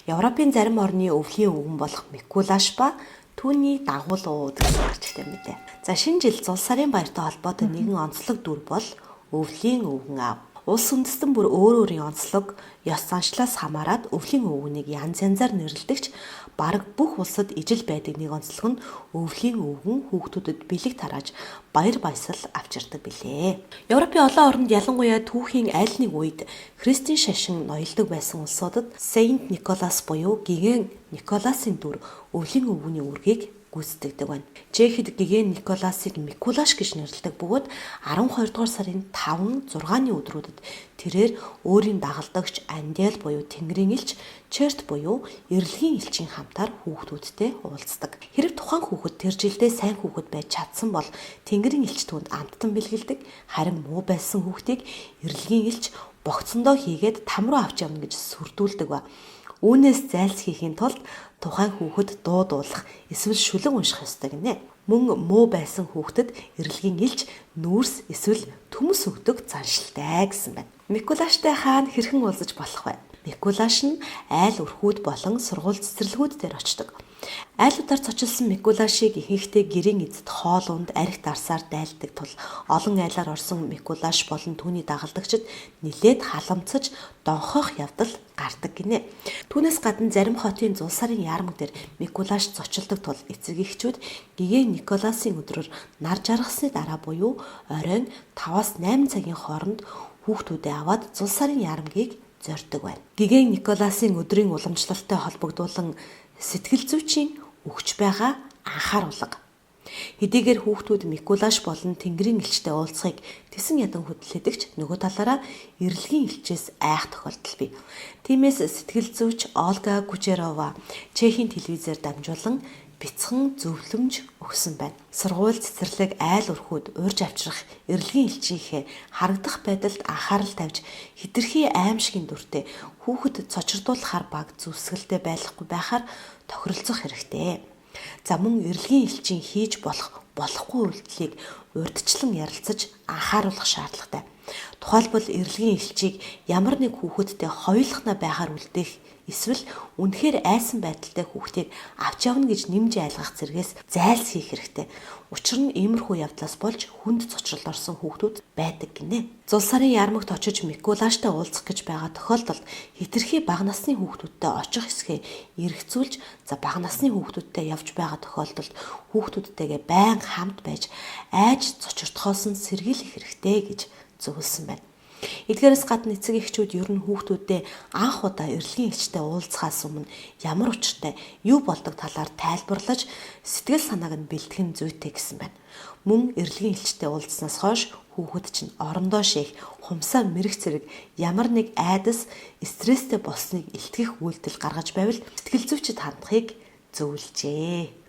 Европын зарим орны өвлийн өвгөн болох Микулаш ба түүний дагуулууд гэж гарчтай мэдээ. За шинэ жил зул сарын баяртай холбоотой нэгэн онцлог дүр бол өвлийн өвгөн аав. Улс үндэстэн бүр өөр өөрийн онцлог, ёс заншлаас хамаарат өвлийн өвгөнийг янз янзаар нэрлэдэгч бараг бүх улсад ижил байдаг нэг онцлог нь өвлийн өвгөн хүүхдүүдэд бэлэг тарааж баяр баясгал авчирдаг билээ. Европын олон орнд ялангуяа түүхийн аль нэг үед христийн шашин ноёлдог байсан улсуудад Saint Nicholas буюу гигэн Николасын дүр өвлийн өвгөний үргийг гүйцэтгэдэг байна. Чехэд гигэн Николасыг Микулаш гэж нэрлэдэг бөгөөд 12 дугаар сарын 5, 6-ны өдрүүдэд тэрээр өөрийн дагалдагч Ангел буюу Тэнгэрийн элч, Черт буюу эрэлгийн элчийн хамтаар хүүхдүүдтэй уулздаг. Хэрэв тухайн хүүхэд тэр жилдээ сайн хүүхэд байж чадсан бол Тэнгэрийн элч түүнд амттан бэлгэлдэг. Харин муу байсан хүүхдийг эрэлгийн элч богцондоо хийгээд там руу авч явна гэж сүрдүүлдэг ба. Үүнээс зайлсхийхийн тулд тухайн хүүхэд дуу дуулах эсвэл шүлэг унших ёстой гинэ. Мөн муу байсан хүүхдэд эрэлгийн элч нүүрс эсвэл төмөс өгдөг заншилтай гэсэн байна. Микулаштай хаана хэрхэн уулзаж болох вэ? Микулаш нь айл өрхүүд болон сургууль цэцэрлэгүүд дээр очдог. Айлуудаар цочилсан Микулашийг ихэнхдээ гэрийн эзэд хоолунд архи дарсаар дайлдаг тул олон айлаар орсон Микулаш болон түүний дагалдагчид нилээд халамцаж донхох явдал гардаг гинэ. Түүнээс гадна зарим хотын зул сарын яармаг дээр Микулаш зочилдог тул эцэг эхчүүд гигэн Николасын өдрөөр нар жаргасны дараа буюу оройн 5-8 цагийн хооронд хүүхдүүдээ аваад зул сарын яармгийг зорьдог байна. Гигэн Николасын өдрийн уламжлалтай холбогдуулан сэтгэл зүйчийн өгч байгаа анхааруулга. Хэдийгээр хүүхдүүд Микулаш болон Тэнгэрийн элчтэй уулзахыг тесэн ядан хөдлөдөгч нөгөө талаараа эрэлгийн элчээс айх тохиолдол бий. Тиймээс сэтгэл зүйч Олга Кучерова Чехийн телевизээр дамжуулан бяцхан зөвлөмж өгсөн байна. Сургууль цэцэрлэг айл өрхүүд урьж авчрах эрэлгийн элчийнхээ харагдах байдалд анхаарал тавьж хэтэрхий аимшигын дүртэй хүүхэд цочирдуулахар баг зүсгэлтэй байхгүй байхаар тохиролцох хэрэгтэй. За мөн эрэлгийн элчийн хийж болохгүй үйлдэлийг урьдчилан ярилцаж анхааруулах шаардлагатай. Тухайлбал эрэлгийн элчийг ямар нэг хүүхэдтэй хоёулахна байхаар үлдээх эсвэл үнэхээр айсан байдалтай хүүхдийг авч явна гэж нэмж айлгах зэргээс зайлсхийх хэрэгтэй. Учир нь иймэрхүү явдлаас болж хүнд цочролд орсон хүүхдүүд байдаг гинэ. Зул сарын яармагт очиж Микулаштай уулзах гэж байгаа тохиолдолд хэтэрхий бага насны хүүхдүүдтэй очих хэсгээ эргэцүүлж бага насны хүүхдүүдтэй явж байгаа тохиолдолд хүүхдүүдтэйгээ байнга хамт байж айж цочирдохоос нь сэргийлэх хэрэгтэй гэж зөвлөсөн байна. Эдгээрээс гадна эцэг эхчүүд ер нь хүүхдүүдэд анх удаа эрэлгийн элчтэй уулзахаас өмнө ямар учиртай юу болдог талаар тайлбарлаж сэтгэл санааг нь бэлтгэх нь зүйтэй гэсэн байна. Мөн эрэлгийн элчтэй уулзснаас хойш хүүхэд чинь орондоо шийх, хумсаа мэрэх зэрэг ямар нэг айдас, стресстэй болсныг илтгэх үйлдэл гаргаж байвал сэтгэл зүйчид хандахыг зөвлөжээ.